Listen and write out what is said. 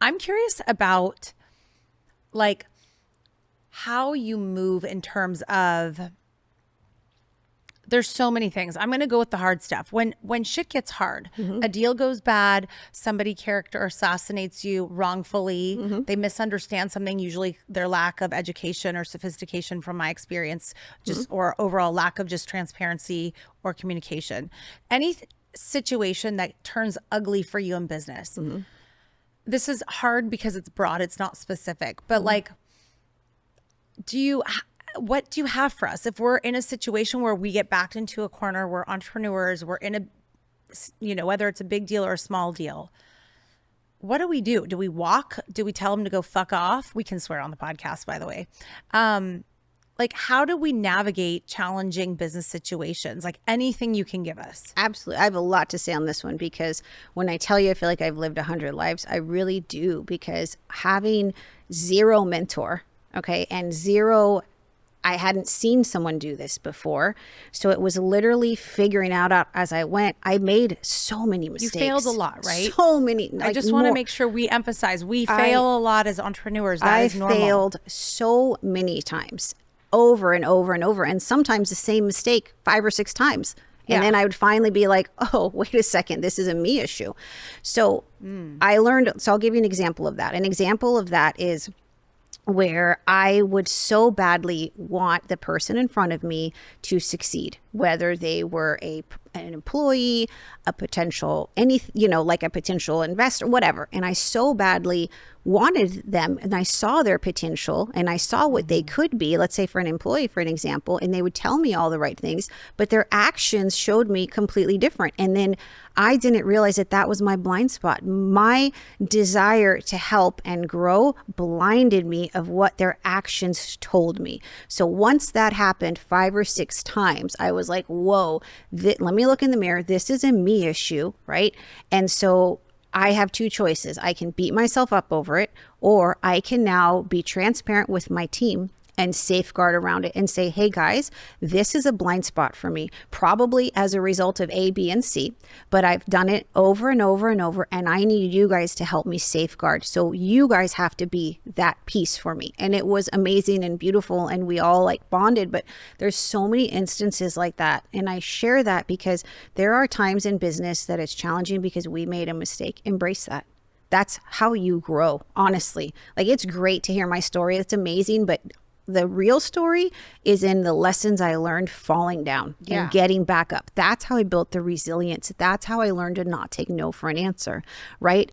I'm curious about like how you move in terms of, there's so many things. I'm going to go with the hard stuff. When shit gets hard, a deal goes bad, somebody character assassinates you wrongfully, they misunderstand something, usually their lack of education or sophistication from my experience, just or overall lack of just transparency or communication. Any situation that turns ugly for you in business. This is hard because it's broad, it's not specific, but like, what do you have for us if we're in a situation where we get backed into a corner, we're entrepreneurs, we're in a, whether it's a big deal or a small deal, what do we do? Do we walk? Do we tell them to go fuck off? We can swear on the podcast, by the way. Like, how do we navigate challenging business situations? Like, anything you can give us. Absolutely. I have a lot to say on this one, because when I tell you I feel like I've lived 100 lives, I really do, because having zero mentor, okay, and zero, I hadn't seen someone do this before. So it was literally figuring out as I went. I made so many mistakes. You failed a lot, right? So many. I just want to make sure we emphasize, we fail a lot as entrepreneurs. That is normal. I failed so many times, over and over and over, and sometimes the same mistake 5 or 6 times. And then I would finally be like, oh, wait a second, this is a me issue. So I learned, so I'll give you an example of that. An example of that is where I would so badly want the person in front of me to succeed, whether they were an employee, a potential, like a potential investor, whatever. And I so badly wanted them, and I saw their potential, and I saw what they could be, let's say for an employee, for an example, and they would tell me all the right things, but their actions showed me completely different. And then I didn't realize that was my blind spot. My desire to help and grow blinded me of what their actions told me. So once that happened 5 or 6 times, I was like, whoa, let me look in the mirror. This is a me issue, right? And so I have 2 choices. I can beat myself up over it, or I can now be transparent with my team and safeguard around it and say, hey guys, this is a blind spot for me, probably as a result of A, B, and C, but I've done it over and over and over, and I need you guys to help me safeguard. So you guys have to be that piece for me. And it was amazing and beautiful, and we all like bonded, but there's so many instances like that. And I share that because there are times in business that it's challenging because we made a mistake. Embrace that. That's how you grow, honestly. Like, it's great to hear my story. It's amazing, but the real story is in the lessons I learned falling down and getting back up. That's how I built the resilience. That's how I learned to not take no for an answer, right?